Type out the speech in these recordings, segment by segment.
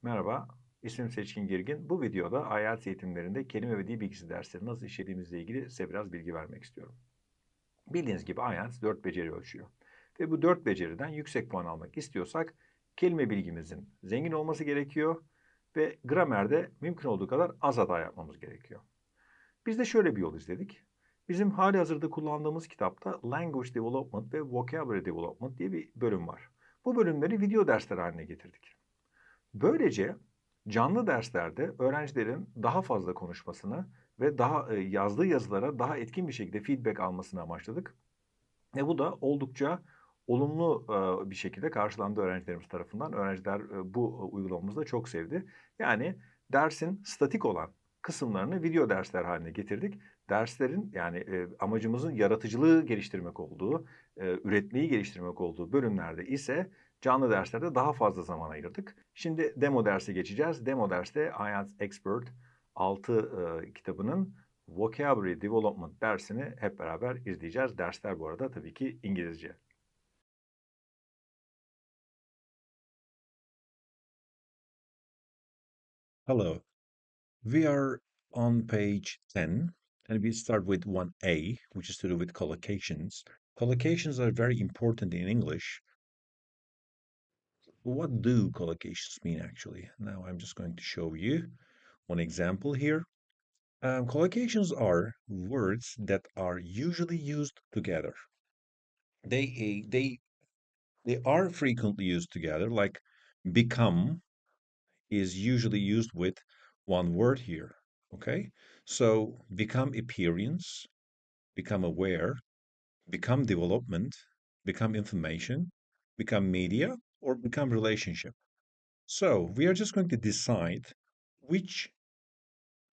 Merhaba, ismim Seçkin Girgin. Bu videoda IELTS eğitimlerinde kelime ve dil bilgisi dersleri nasıl işlediğimizle ilgili size biraz bilgi vermek istiyorum. Bildiğiniz gibi IELTS 4 beceri ölçüyor. Ve bu 4 beceriden yüksek puan almak istiyorsak kelime bilgimizin zengin olması gerekiyor ve gramerde mümkün olduğu kadar az hata yapmamız gerekiyor. Biz de şöyle bir yol izledik. Bizim halihazırda kullandığımız kitapta Language Development ve Vocabulary Development diye bir bölüm var. Bu bölümleri video dersler haline getirdik. Böylece canlı derslerde öğrencilerin daha fazla konuşmasını ve daha yazdığı yazılara daha etkin bir şekilde feedback almasını amaçladık. Ve bu da oldukça olumlu bir şekilde karşılandı öğrencilerimiz tarafından. Öğrenciler bu uygulamamızı da çok sevdi. Yani dersin statik olan kısımlarını video dersler haline getirdik. Derslerin yani amacımızın yaratıcılığı geliştirmek olduğu, üretmeyi geliştirmek olduğu bölümlerde ise canlı derslerde daha fazla zaman ayırdık. Şimdi demo derse geçeceğiz. Demo derste IELTS Expert 6 kitabının Vocabulary Development dersini hep beraber izleyeceğiz. Dersler bu arada tabii ki İngilizce. Hello, we are on page 10 and we start with 1A, which is to do with collocations. Collocations are very important in English. What do collocations mean actually? Now I'm just going to show you one example here. Collocations are words that are usually used together. They are frequently used together, like become is usually used with one word here. Okay, so become appearance, become aware, become development, become information, become media, or become relationship. So we are just going to decide which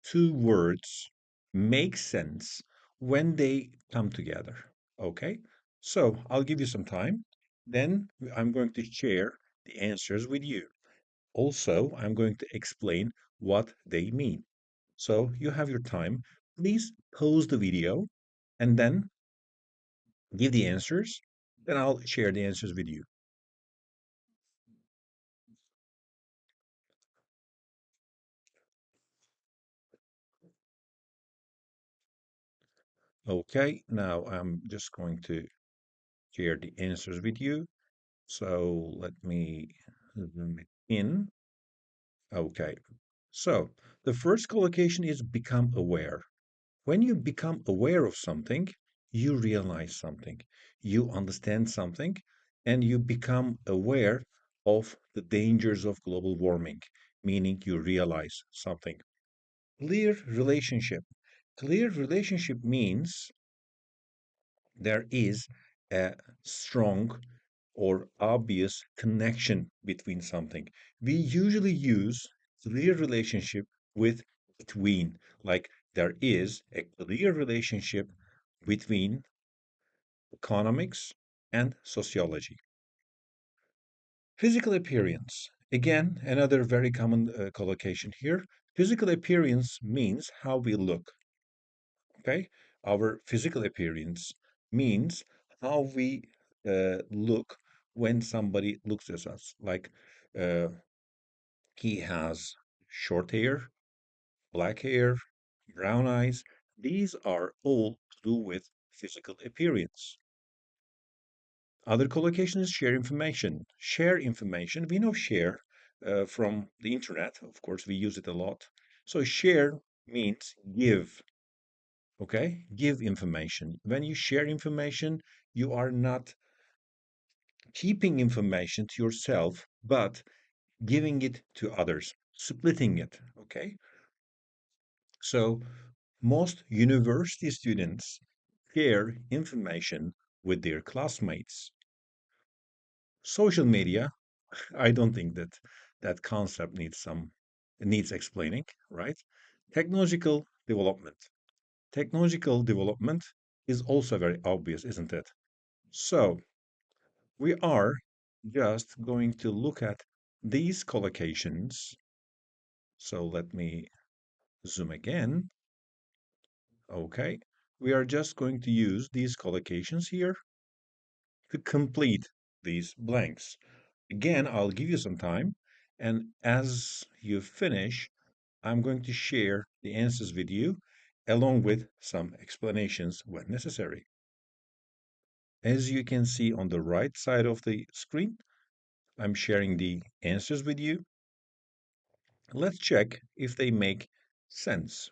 two words make sense when they come together. Okay, so I'll give you some time. Then I'm going to share the answers with you. Also, I'm going to explain what they mean. So you have your time. Please pause the video and then give the answers. Then I'll share the answers with you. Okay, now I'm just going to share the answers with you. So let me zoom it in. Okay, so the first collocation is become aware. When you become aware of something, you realize something, you understand something, and you become aware of the dangers of global warming, meaning you realize something. Clear relationship. Clear relationship means there is a strong or obvious connection between something. We usually use clear relationship with between, like there is a clear relationship between economics and sociology. Physical appearance. Again, another very common collocation here. Physical appearance means how we look. Okay, our physical appearance means how we look when somebody looks at us. Like uh, he has short hair, black hair, brown eyes. These are all to do with physical appearance. Other collocation is share information. Share information. We know share from the internet. Of course, we use it a lot. So share means give. Okay, give information. When you share information, you are not keeping information to yourself, but giving it to others, splitting it. Okay, so most university students share information with their classmates. Social media, I don't think that that concept needs explaining, right? Technological development. Technological development is also very obvious, isn't it? So we are just going to look at these collocations. So let me zoom again. Okay. We are just going to use these collocations here to complete these blanks. Again, I'll give you some time And as you finish, I'm going to share the answers with you, along with some explanations when necessary. As you can see on the right side of the screen, I'm sharing the answers with you. Let's check if they make sense.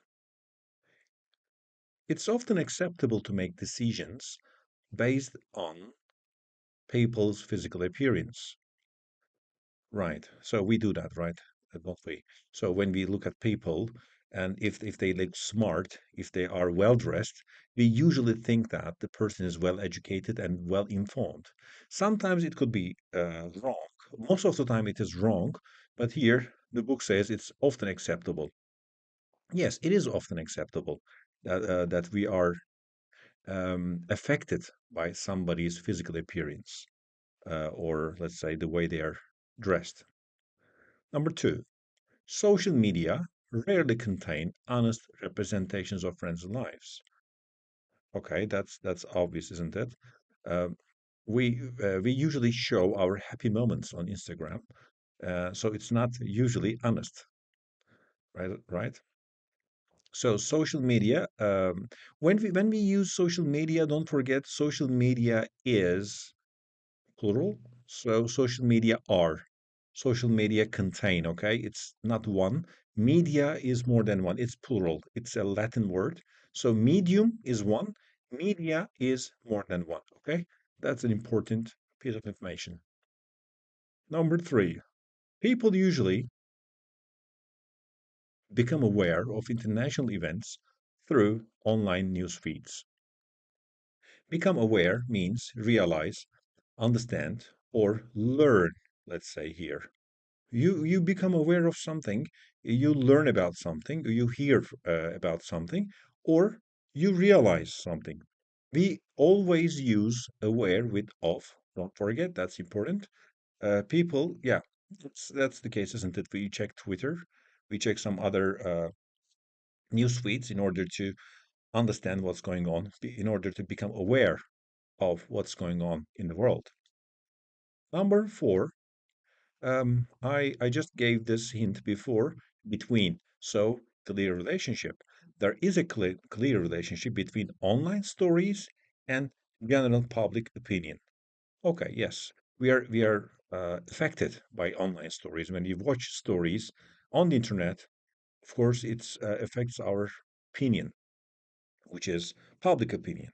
It's often acceptable to make decisions based on people's physical appearance. Right. So we do that, right? Don't we? So when we look at people and if they look smart, if they are well dressed, we usually think that the person is well educated and well informed. Sometimes it could be wrong. Most of the time it is wrong, but here the book says it's often acceptable. Yes, it is often acceptable that we are affected by somebody's physical appearance, or let's say the way they are dressed. Number two, social media rarely contain honest representations of friends' lives. Okay, that's obvious, isn't it? Uh, we usually show our happy moments on Instagram, so it's not usually honest, right? Right. So social media, when we use social media, don't forget social media is plural. So social media are, social media contain, okay? It's not one. Media is more than one. It's plural. It's a Latin word. So medium is one. Media is more than one, okay? That's an important piece of information. Number three, people usually become aware of international events through online news feeds. Become aware means realize, understand, or learn, let's say here. You become aware of something, you learn about something, you hear about something, or you realize something. We always use aware with of. Don't forget, that's important. People, yeah, that's the case, isn't it? We check Twitter, we check some other news feeds in order to understand what's going on, in order to become aware of what's going on in the world. Number four, I just gave this hint before, between. So, clear relationship. There is a clear relationship between online stories and general public opinion. Okay, yes, we are affected by online stories. When you watch stories on the internet, of course, it affects our opinion, which is public opinion.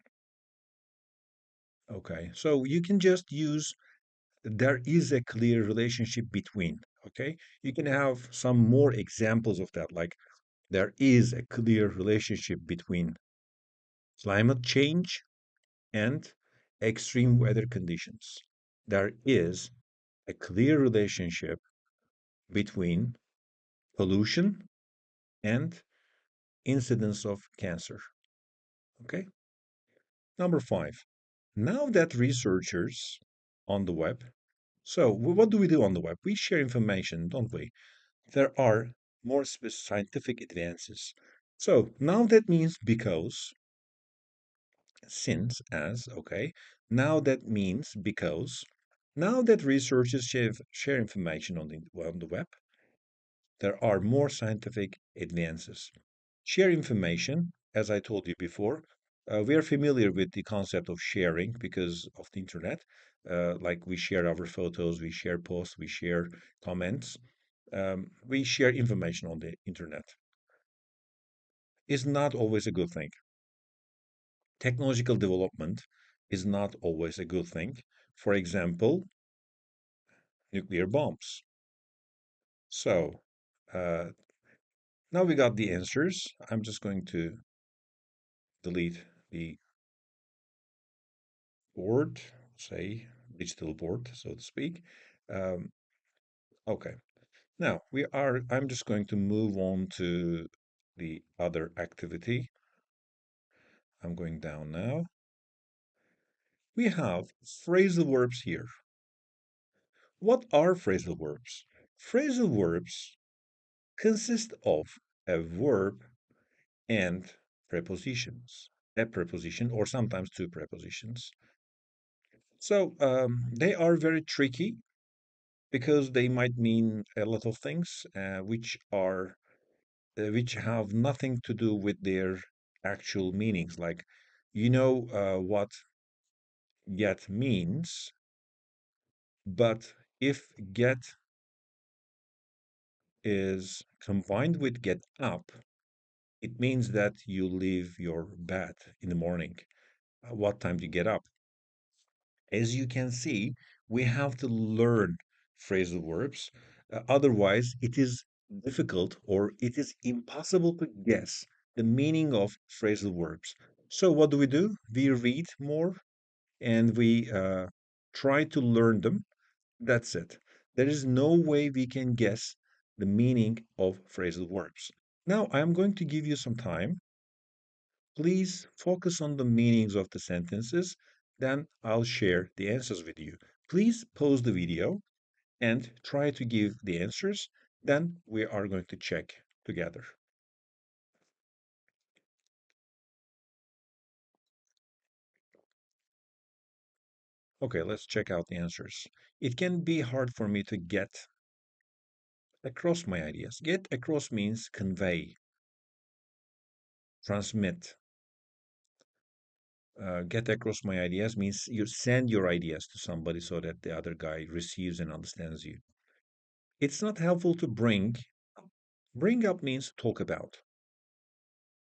Okay, so you can just use there is a clear relationship between. Okay, you can have some more examples of that, like there is a clear relationship between climate change and extreme weather conditions. There is a clear relationship between pollution and incidence of cancer. Okay, number five, now that researchers on the web, so what do we do on the web? We share information, don't we? There are more scientific advances. So now that means because, since, as, okay. Now that means because, now that researchers share information on the web, there are more scientific advances. Share information, as I told you before, we are familiar with the concept of sharing because of the internet. Like we share our photos, we share posts, we share comments, we share information on the internet. Is not always a good thing. Technological development is not always a good thing. For example, nuclear bombs. So uh, now we got the answers. I'm just going to delete the board, say digital board, so to speak. Um, okay. Now I'm just going to move on to the other activity. I'm going down now. We have phrasal verbs here. What are phrasal verbs? Phrasal verbs consist of a verb and prepositions, a preposition, or sometimes two prepositions. So they are very tricky because they might mean a lot of things which have nothing to do with their actual meanings. Like, what get means, but if get is combined with get up, it means that you leave your bed in the morning. What time do you get up? As you can see, we have to learn phrasal verbs. Otherwise, it is difficult or it is impossible to guess the meaning of phrasal verbs. So, what do? We read more and we try to learn them. That's it. There is no way we can guess the meaning of phrasal verbs. Now, I'm going to give you some time. Please focus on the meanings of the sentences, then I'll share the answers with you. Please pause the video and try to give the answers, then we are going to check together. Okay, let's check out the answers. It can be hard for me to get across my ideas. Get across means convey, transmit. Get across my ideas means you send your ideas to somebody so that the other guy receives and understands you. It's not helpful to bring. Bring up means talk about.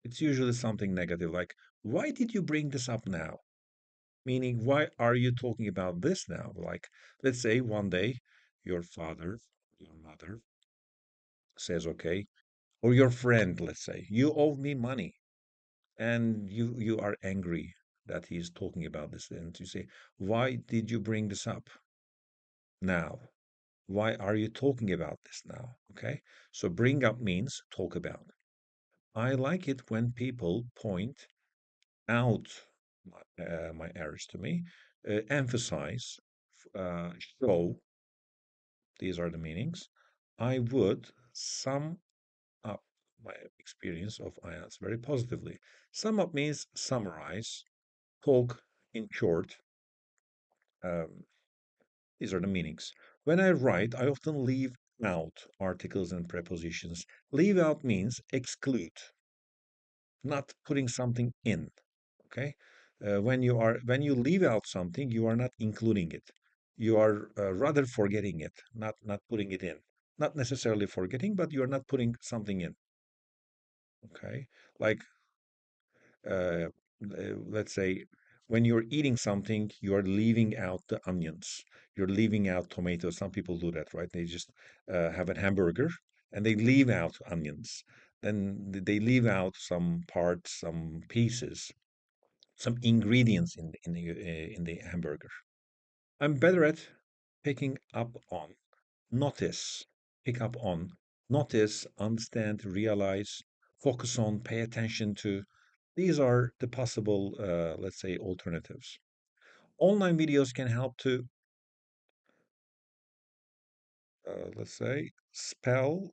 It's usually something negative, like, why did you bring this up now? Meaning, why are you talking about this now? Like, let's say one day your father, your mother says, okay, or your friend, let's say, you owe me money, and you are angry that he's talking about this. And you say, why did you bring this up now? Why are you talking about this now? Okay. So bring up means talk about. I like it when people point out my errors to me, emphasize, show, these are the meanings. I would sum up my experience of IELTS very positively. Sum up means summarize, talk in short. Um, these are the meanings. When I write, I often leave out articles and prepositions. Leave out means exclude, not putting something in. Okay, when you leave out something, you are not including it. You are rather forgetting it, not putting it in. Not necessarily forgetting, but you are not putting something in. Okay, like uh, let's say when you're eating something, you are leaving out the onions. You're leaving out tomatoes. Some people do that, right? They just have a hamburger and they leave out onions. Then they leave out some parts, some pieces, some ingredients in the hamburger. I'm better at picking up on, notice, pick up on, notice, understand, realize, focus on, pay attention to. These are the possible, let's say, alternatives. Online videos can help to, let's say, spell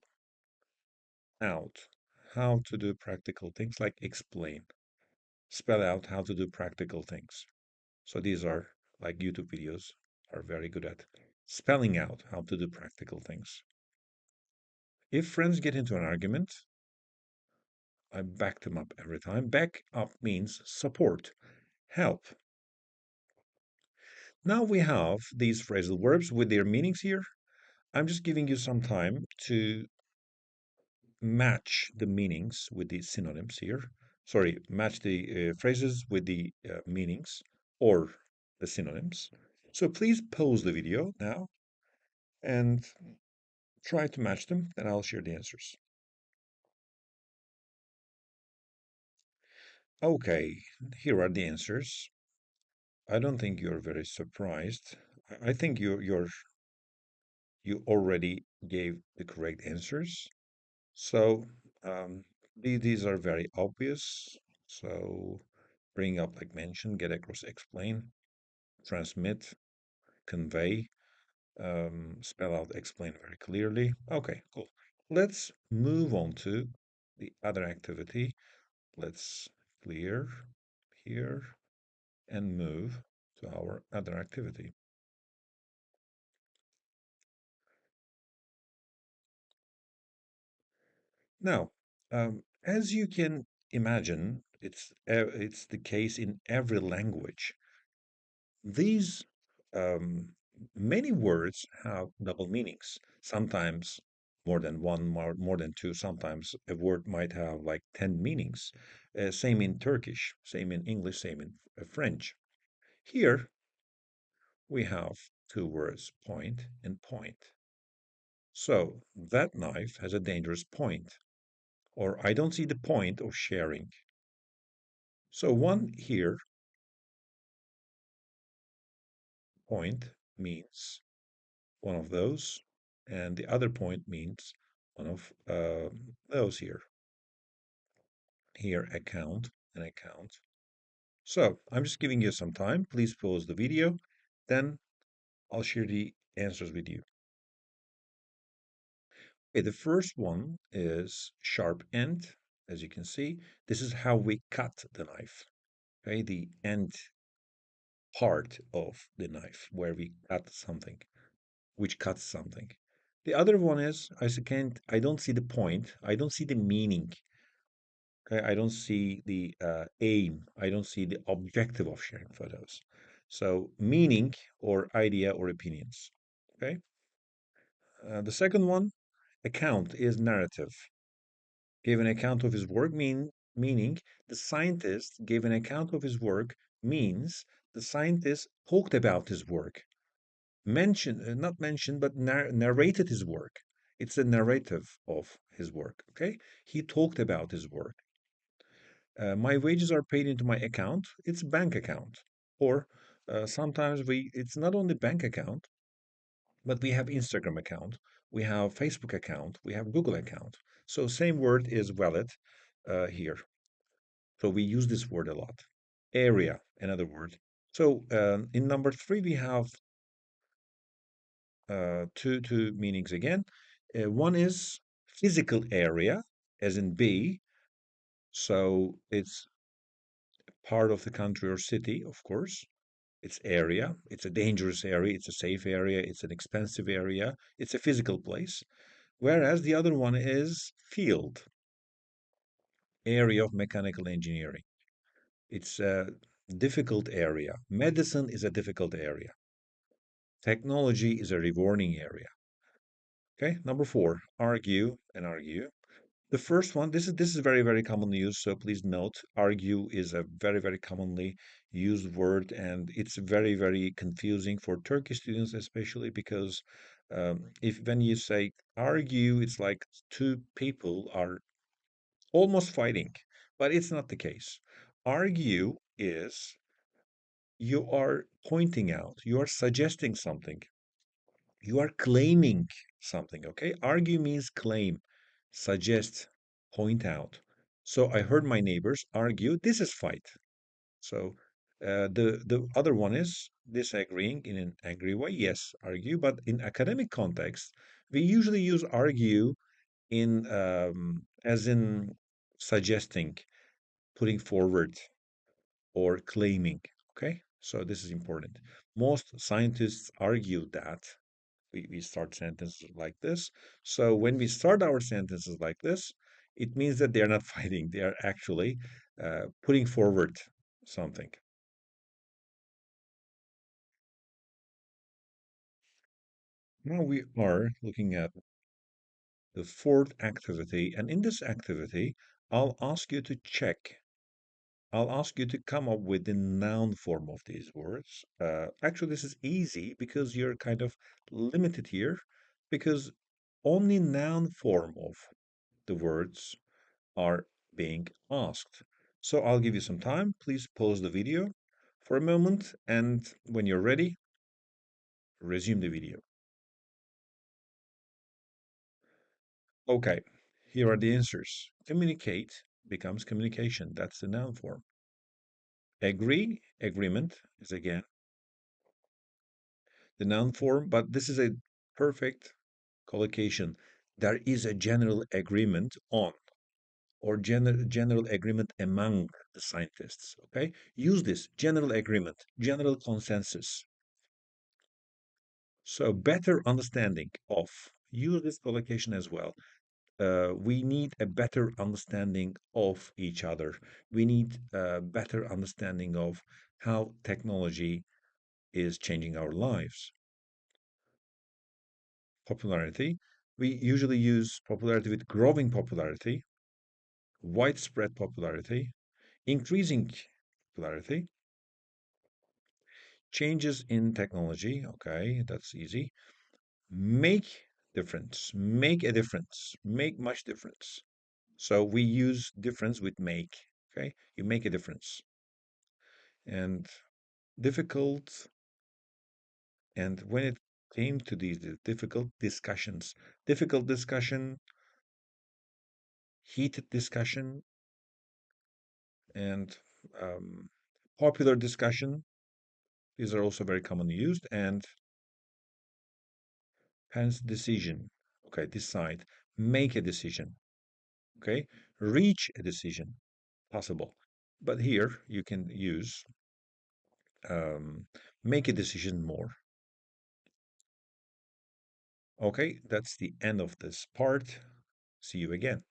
out how to do practical things, like explain, spell out how to do practical things. So these are like YouTube videos are very good at spelling out how to do practical things. If friends get into an argument, I back them up every time. Back up means support, help. Now we have these phrasal verbs with their meanings here. I'm just giving you some time to match the meanings with the synonyms here. Sorry, match the phrases with the meanings or the synonyms. So please pause the video now and try to match them, then I'll share the answers. Okay, here are the answers. I don't think you're very surprised. I think you already gave the correct answers. So these are very obvious. So bring up, like mentioned, get across, explain, transmit, convey, spell out, explain very clearly. Okay, cool. Let's move on to the other activity. Let's clear here and move to our other activity. Now, as you can imagine, it's the case in every language. These um, many words have double meanings. Sometimes more than one, more than two. Sometimes a word might have like 10 meanings. Same in Turkish, same in English, same in French. Here we have two words, point and point. So that knife has a dangerous point, or I don't see the point of sharing. So one here, point, means one of those, and the other point means one of those here. Here, account and account. So I'm just giving you some time. Please pause the video. Then I'll share the answers with you. Okay, the first one is sharp end. As you can see, this is how we cut the knife. Okay, the end part of the knife where we cut something, which cuts something. The other one is I don't see the point. I don't see the meaning. Okay, I don't see the aim. I don't see the objective of sharing photos. So meaning or idea or opinions. Okay. The second one, account, is narrative. Gave an account of his work meaning the scientist gave an account of his work means the scientist talked about his work. Mentioned, not mentioned, but narrated his work. It's a narrative of his work. Okay. He talked about his work. My wages are paid into my account. It's bank account. Or sometimes it's not only bank account, but we have Instagram account, we have Facebook account, we have Google account. So same word is valid here. So we use this word a lot. Area, another word. So in number three, we have two meanings again. One is physical area, as in B. So it's part of the country or city, of course. It's area. It's a dangerous area. It's a safe area. It's an expensive area. It's a physical place. Whereas the other one is field, area of mechanical engineering. It's a difficult area. Medicine is a difficult area. Technology is a rewarding area. Okay, number four, argue and argue. The first one, this is very commonly used, so please note, argue is a very commonly used word, and it's very confusing for Turkish students, especially because if when you say argue, it's like two people are almost fighting, but it's not the case. Argue is you are pointing out, you are suggesting something, you are claiming something, okay? Argue means claim, suggest, point out. So I heard my neighbors argue, this is fight. So the other one is disagreeing in an angry way. Yes, argue, but in academic context, we usually use argue in as in suggesting, putting forward, or claiming. Okay, so this is important. Most scientists argue that we start sentences like this. So when we start our sentences like this, it means that they are not fighting, they are actually putting forward something. Now we are looking at the fourth activity, and in this activity, I'll ask you to check I'll ask you to come up with the noun form of these words. Actually, this is easy because you're kind of limited here because only noun form of the words are being asked. So I'll give you some time. Please pause the video for a moment, and when you're ready, resume the video. Okay, here are the answers. Communicate becomes communication. That's the noun form. Agree, agreement is again the noun form, but this is a perfect collocation. There is a general agreement on, or general agreement among the scientists. Okay, use this general agreement, general consensus. So better understanding of, use this collocation as well. we need a better understanding of each other. We need a better understanding of how technology is changing our lives. Popularity. We usually use popularity with growing popularity, widespread popularity, increasing popularity, changes in technology. Okay, that's easy. Make difference, make a difference, make much difference. So we use difference with make. Okay, you make a difference. And difficult. And when it came to these difficult discussion, heated discussion, and um, popular discussion, these are also very commonly used. And hence decision. Okay, decide, make a decision. Okay, reach a decision, possible. But here you can use make a decision more. Okay, that's the end of this part. See you again.